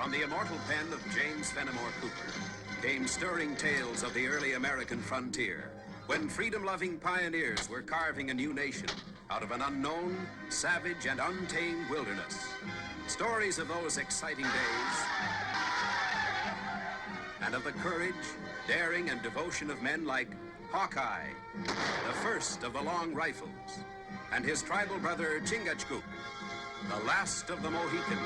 From the immortal pen of James Fenimore Cooper came stirring tales of the early American frontier, when freedom-loving pioneers were carving a new nation out of an unknown, savage, and untamed wilderness. Stories of those exciting days and of the courage, daring, and devotion of men like Hawkeye, the first of the Long Rifles, and his tribal brother Chingachgook, the last of the Mohicans.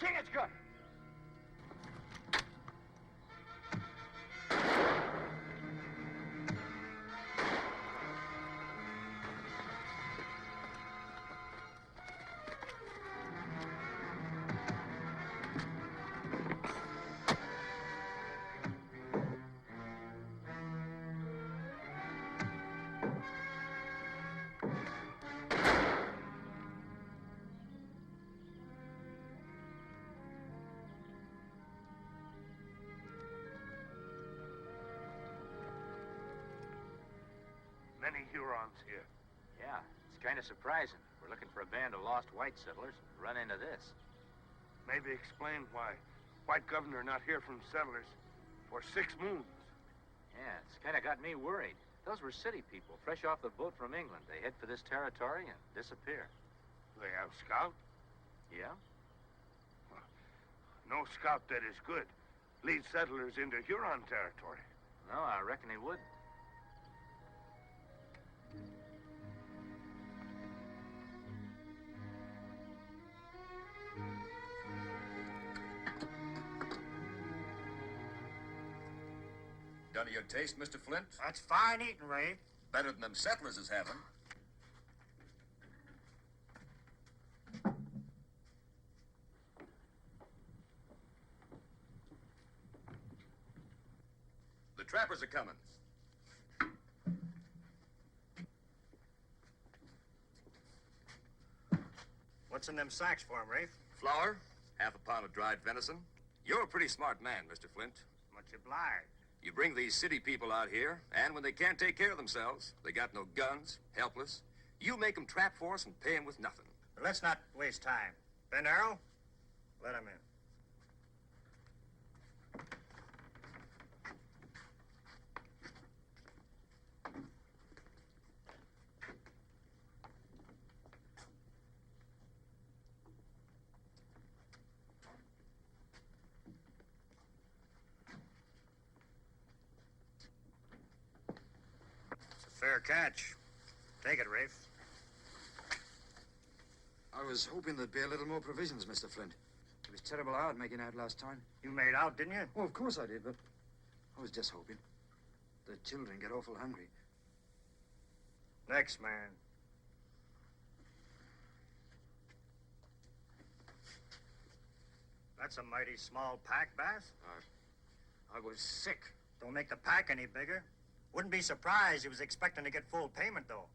Chingachgook! Many Hurons here. Yeah, it's kind of surprising. We're looking for a band of lost white settlers and run into this. Maybe explain why white governor not hear from settlers for 6 moons. Yeah, it's kind of got me worried. Those were city people, fresh off the boat from England. They head for this territory and disappear. They have scout? Yeah? No scout that is good leads settlers into Huron territory. No, I reckon he would. Done to your taste, Mr. Flint? That's fine eating, Rafe. Better than them settlers is having. The trappers are coming. What's in them sacks for him, Rafe? Flour, half a pound of dried venison. You're a pretty smart man, Mr. Flint. Much obliged. You bring these city people out here, and when they can't take care of themselves, they got no guns, helpless, you make them trap for us and pay them with nothing. But let's not waste time. Ben Arrow, let him in. Fair catch. Take it, Rafe. I was hoping there'd be a little more provisions, Mr. Flint. It was terrible hard making out last time. You made out, didn't you? Oh, of course I did, but I was just hoping. The children get awful hungry. Next man. That's a mighty small pack, Bass. I was sick. Don't make the pack any bigger. Wouldn't be surprised he was expecting to get full payment, though.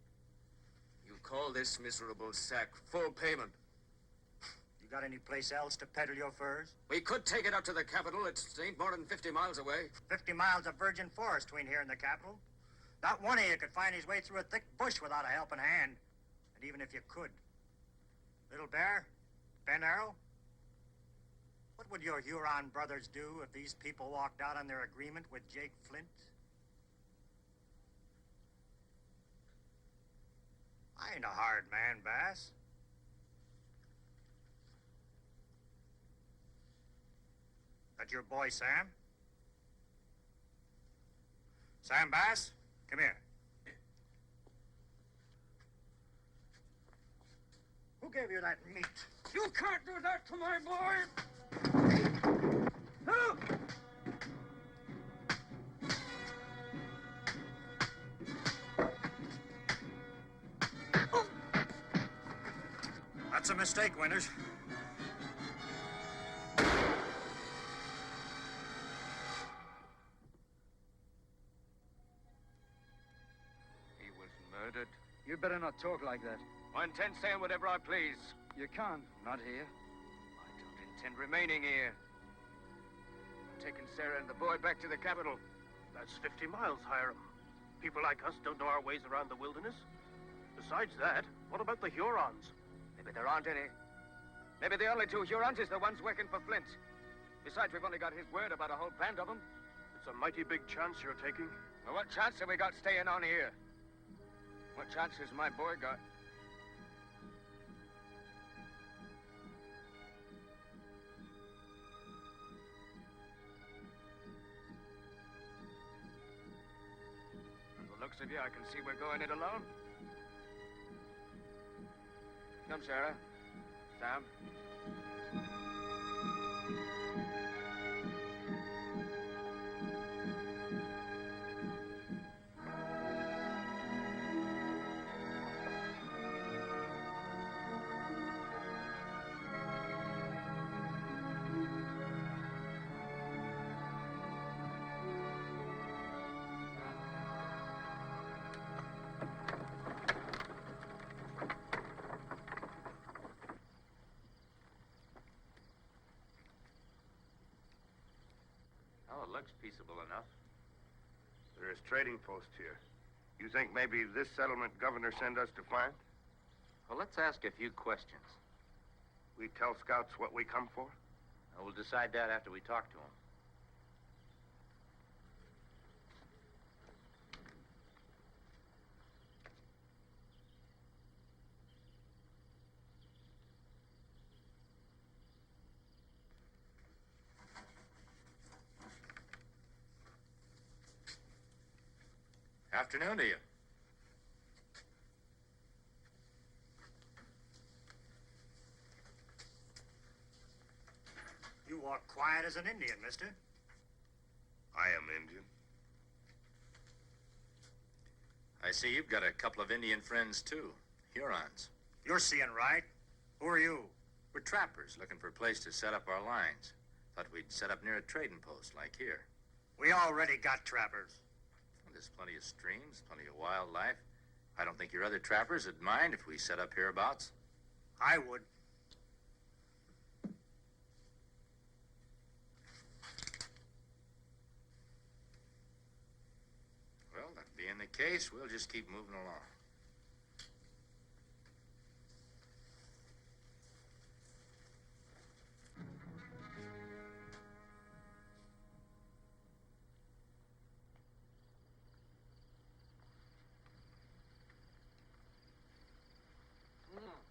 You call this miserable sack full payment? You got any place else to peddle your furs? We could take it up to the capital. It ain't more than 50 miles away. 50 miles of virgin forest between here and the capital. Not one of you could find his way through a thick bush without a helping hand. And even if you could. Little Bear? Ben Arrow? What would your Huron brothers do if these people walked out on their agreement with Jake Flint? I ain't a hard man, Bass. That your boy, Sam? Sam Bass, come here. Who gave you that meat? You can't do that to my boy! No! That's a mistake, Winters. murdered. You better not talk like that. I intend saying whatever I please. You can't. Not here. I don't intend remaining here. I'm taking Sarah and the boy back to the capital. That's 50 miles, Hiram. People like us don't know our ways around the wilderness. Besides that, what about the Hurons? Maybe there aren't any. Maybe the only two Hurons is the ones working for Flint. Besides, we've only got his word about a whole band of them. It's a mighty big chance you're taking. Well, what chance have we got staying on here? What chance has my boy got? From the looks of you, I can see we're going it alone. Come, Sarah. Sam. Oh, it looks peaceable enough. There is trading post here. You think maybe this settlement governor sent us to find? Well, let's ask a few questions. We tell scouts what we come for? And we'll decide that after we talk to him. Afternoon to you. You walk quiet as an Indian, mister. I am Indian. I see you've got a couple of Indian friends, too. Hurons. You're seeing right. Who are you? We're trappers looking for a place to set up our lines. Thought we'd set up near a trading post like here. We already got trappers. Well, there's plenty of streams, plenty of wildlife. I don't think your other trappers would mind if we set up hereabouts. I would. Well, that being the case, we'll just keep moving along.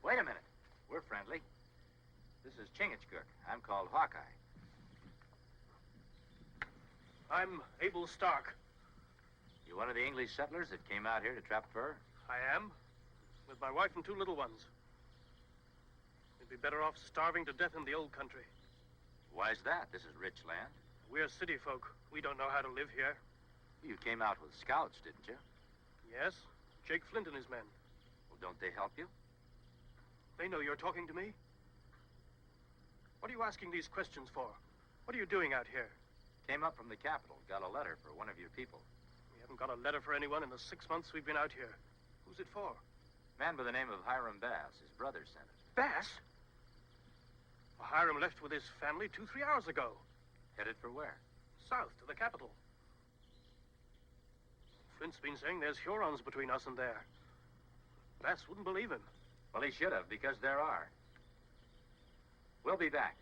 Wait a minute. We're friendly. This is Chingachgook. I'm called Hawkeye. I'm Abel Stark. You one of the English settlers that came out here to trap fur? I am, with my wife and two little ones. We'd be better off starving to death in the old country. Why's that? This is rich land. We're city folk. We don't know how to live here. You came out with scouts, didn't you? Yes, Jake Flint and his men. Well, don't they help you? They know you're talking to me. What are you asking these questions for? What are you doing out here? Came up from the capital. Got a letter for one of your people. We haven't got a letter for anyone in the 6 months we've been out here. Who's it for? Man by the name of Hiram Bass. His brother sent it. Bass? Well, Hiram left with his family 2-3 hours ago. Headed for where? South to the capital. Flint's been saying there's Hurons between us and there. Bass wouldn't believe him. Well, he should have, because there are. We'll be back.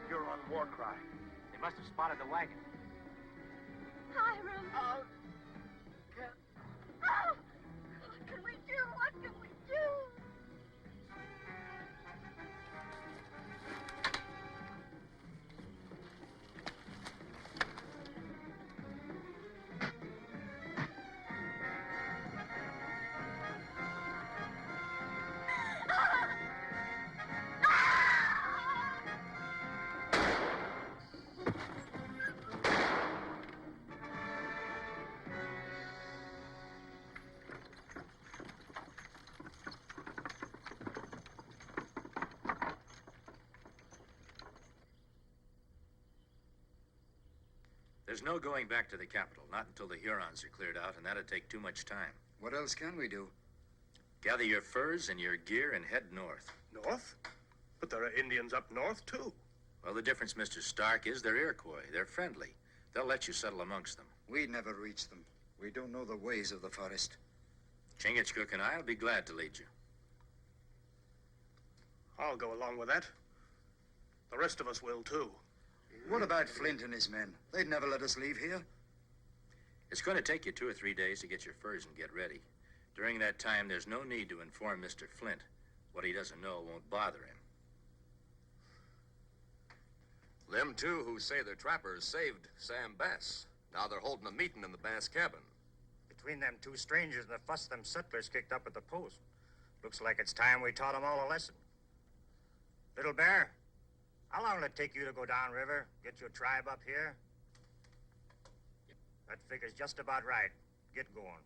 Huron war cry. They must have spotted the wagon. Hiram! Oh! What can we do? What can we do? There's no going back to the capital, not until the Hurons are cleared out, and that'd take too much time. What else can we do? Gather your furs and your gear and head north. North? But there are Indians up north, too. Well, the difference, Mr. Stark, is they're Iroquois. They're friendly. They'll let you settle amongst them. We'd never reach them. We don't know the ways of the forest. Chingachgook and I'll be glad to lead you. I'll go along with that. The rest of us will, too. What about Flint and his men? They'd never let us leave here. It's going to take you 2 or 3 days to get your furs and get ready. During that time, there's no need to inform Mr. Flint. What he doesn't know won't bother him. Them two who say they're trappers saved Sam Bass. Now they're holding a meeting in the Bass cabin. Between them two strangers and the fuss them settlers kicked up at the post. Looks like it's time we taught them all a lesson. Little Bear, how long will it take you to go downriver, get your tribe up here? That figure's just about right. Get going.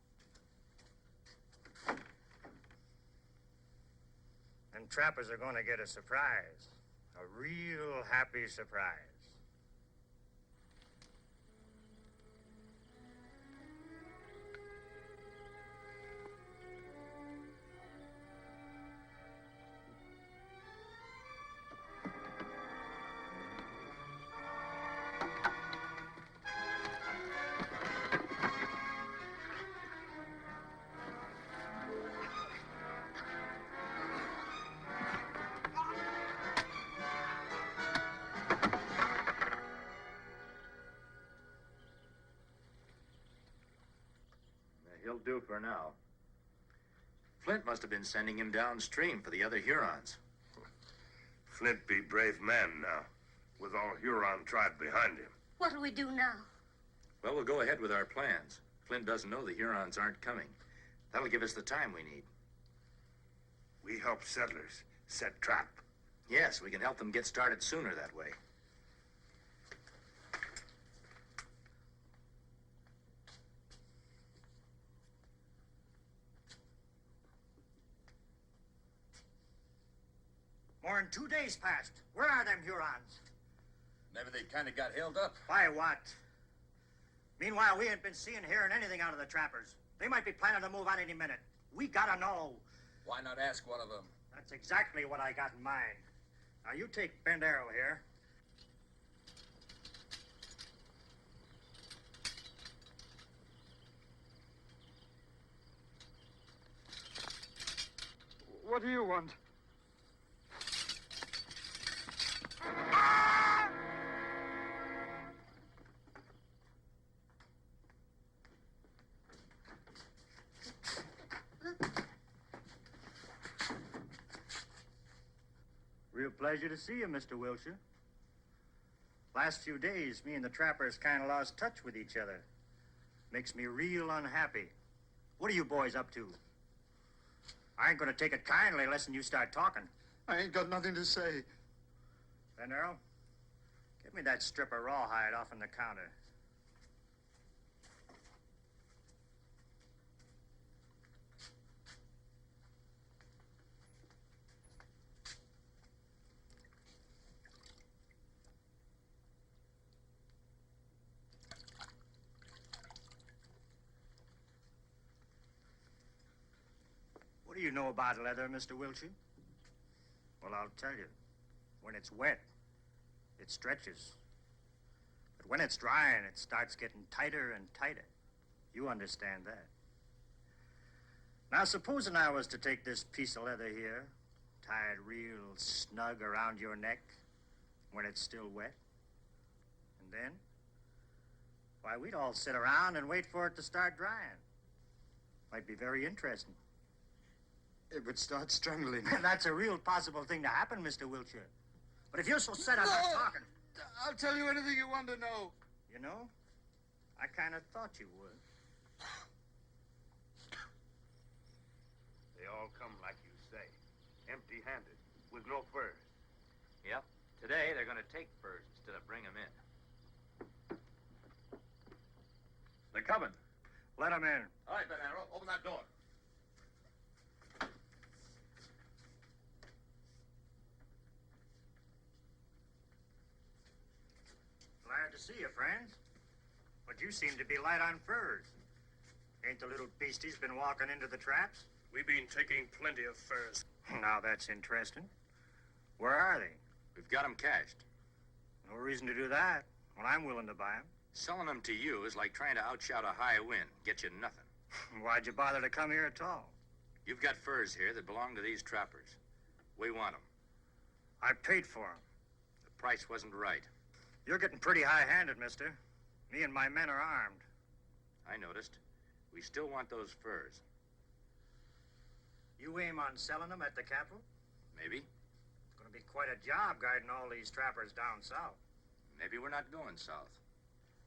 Them trappers are going to get a surprise. A real happy surprise. He'll do for now. Flint must have been sending him downstream for the other Hurons. Flint be brave man now, with all Huron tribe behind him. What'll we do now? Well, we'll go ahead with our plans. Flint doesn't know the Hurons aren't coming. That'll give us the time we need. We help settlers set trap. Yes, we can help them get started sooner that way. More'n 2 days passed. Where are them Hurons? Maybe they kind of got held up. By what? Meanwhile, we ain't been seeing, hearing anything out of the trappers. They might be planning to move out any minute. We gotta know. Why not ask one of them? That's exactly what I got in mind. Now, you take Bend Arrow here. What do you want? Real pleasure to see you, Mr. Wilshire. Last few days, me and the trappers kind of lost touch with each other. Makes me real unhappy. What are you boys up to? I ain't gonna take it kindly unless you start talking. I ain't got nothing to say. Bend Arrow, give me that strip of rawhide off on the counter. What do you know about leather, Mr. Wilshire? Well, I'll tell you. When it's wet, it stretches. But when it's drying, it starts getting tighter and tighter. You understand that. Now, supposing I was to take this piece of leather here, tie it real snug around your neck when it's still wet, and then, why, we'd all sit around and wait for it to start drying. Might be very interesting. It would start strangling. That's a real possible thing to happen, Mr. Wilshire. But if you're so set on not talking... I'll tell you anything you want to know. You know, I kind of thought you would. They all come like you say, empty-handed, with no furs. Yep. Today, they're going to take furs instead of bring them in. They're coming. Let them in. All right, Ben Arrow, open that door. Glad to see you, friends. you seem to be light on furs. Ain't the little beasties been walking into the traps? We've been taking plenty of furs. Now that's interesting. Where are they? We've got them cashed. No reason to do that when I'm willing to buy them. Selling them to you is like trying to outshout a high wind. Get you nothing. Why'd you bother to come here at all? You've got furs here that belong to these trappers. We want them. I paid for them. The price wasn't right. You're getting pretty high-handed, mister. Me and my men are armed. I noticed. We still want those furs. You aim on selling them at the capital? Maybe. It's going to be quite a job guiding all these trappers down south. Maybe we're not going south.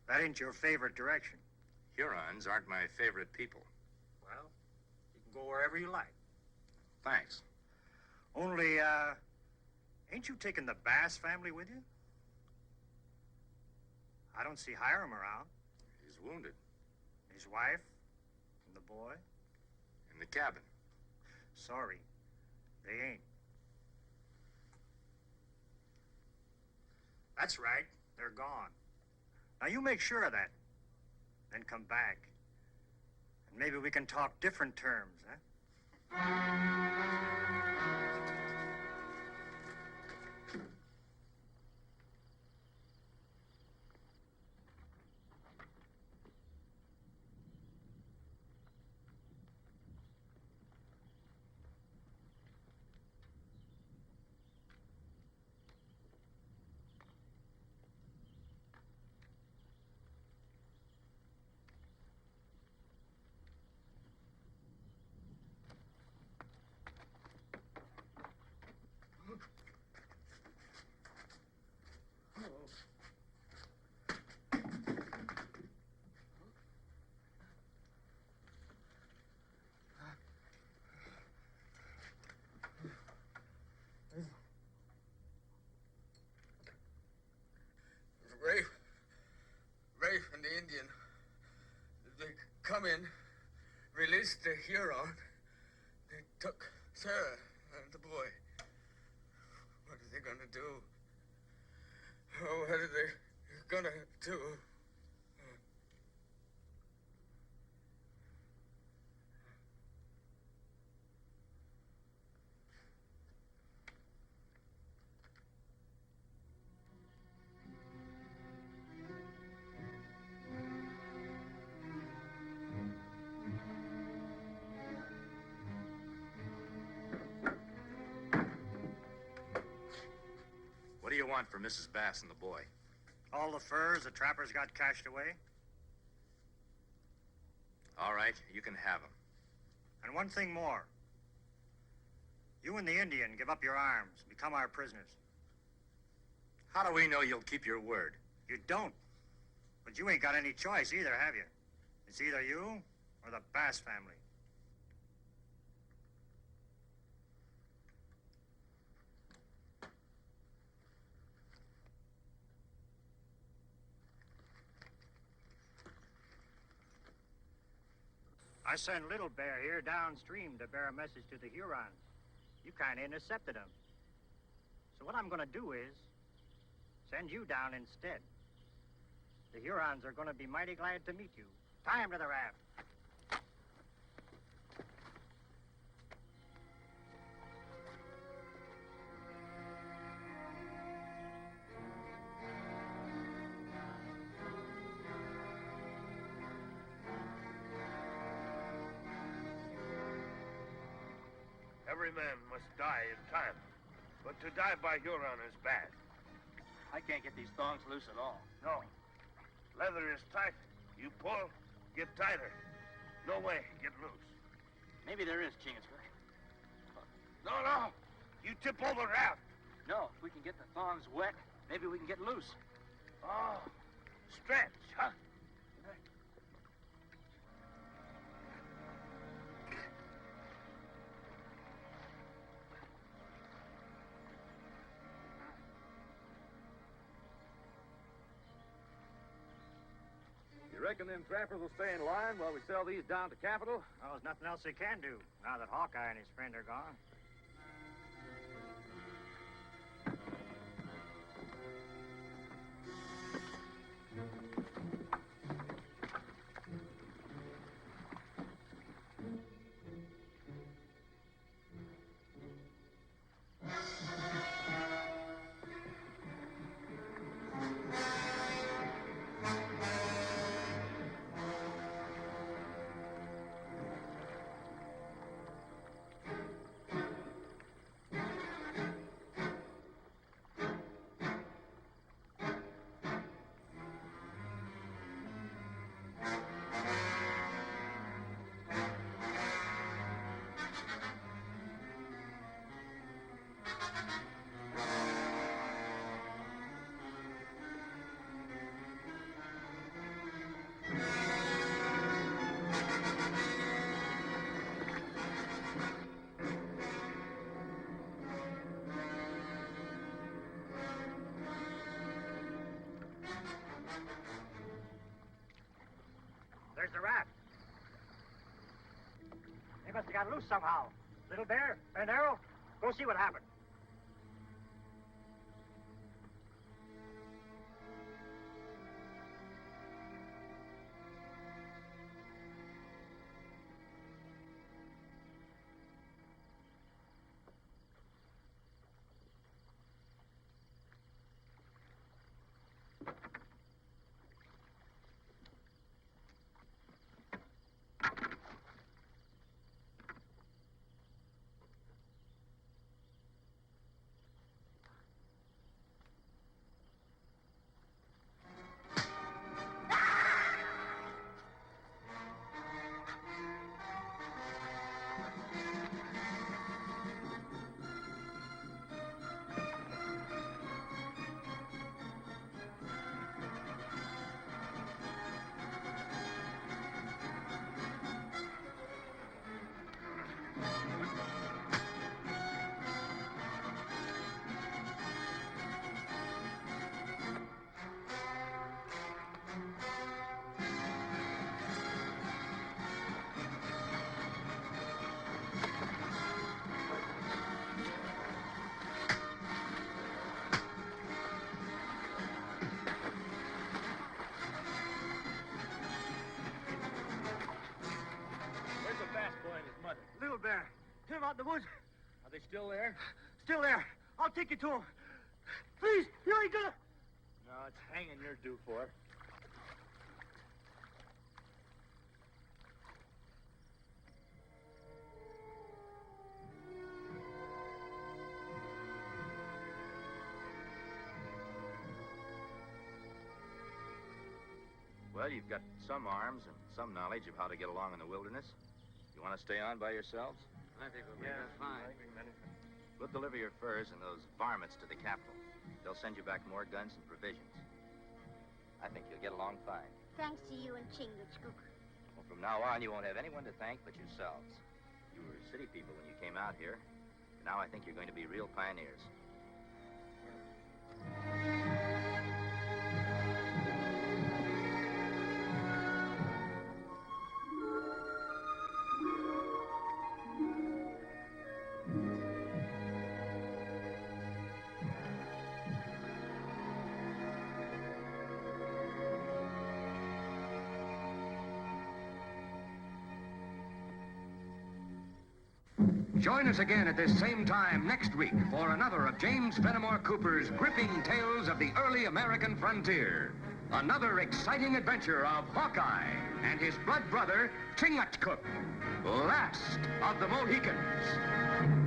That ain't your favorite direction. Hurons aren't my favorite people. Well, you can go wherever you like. Thanks. Only, ain't you taking the Bass family with you? I don't see Hiram around. He's wounded. His wife? And the boy? In the cabin. Sorry, they ain't. That's right. They're gone. Now you make sure of that. Then come back. And maybe we can talk different terms, huh? Rafe and the Indian, they come in, released the Huron. They took Sarah and the boy. What are they gonna do? Oh, what are they gonna do? What do you want for Mrs. Bass and the boy? All the furs the trappers got cached away? All right, you can have them. And one thing more. You and the Indian give up your arms, become our prisoners. How do we know you'll keep your word? You don't. But you ain't got any choice either, have you? It's either you or the Bass family. I sent Little Bear here downstream to bear a message to the Hurons. You kind of intercepted him. So what I'm going to do is send you down instead. The Hurons are going to be mighty glad to meet you. Tie him to the raft. Every man must die in time. But to die by Huron is bad. I can't get these thongs loose at all. No. Leather is tight. You pull, get tighter. No way, get loose. Maybe there is, Chingasker. No. You tip over raft. No, if we can get the thongs wet, maybe we can get loose. Oh, stretch, huh? You reckon them trappers will stay in line while we sell these down to Capital? Well, there's nothing else they can do now that Hawkeye and his friend are gone. There's the rat. They must have got loose somehow. Little Bear, Ben Arrow, go see what happened. Where's the fast boy and his mother? Little Bear, him out in the woods. Are they still there? Still there. I'll take you to him. Please, you ain't gonna... No, it's hanging you're due for. Well, you've got some arms and some knowledge of how to get along in the wilderness. You want to stay on by yourselves? I think we'll make it fine. We'll deliver your furs and those varmints to the capital. They'll send you back more guns and provisions. I think you'll get along fine. Thanks to you and Chingach, Cooper. Well, from now on, you won't have anyone to thank but yourselves. You were city people when you came out here. Now I think you're going to be real pioneers. Join us again at this same time next week for another of James Fenimore Cooper's gripping tales of the early American frontier. Another exciting adventure of Hawkeye and his blood brother, Chingachgook, last of the Mohicans.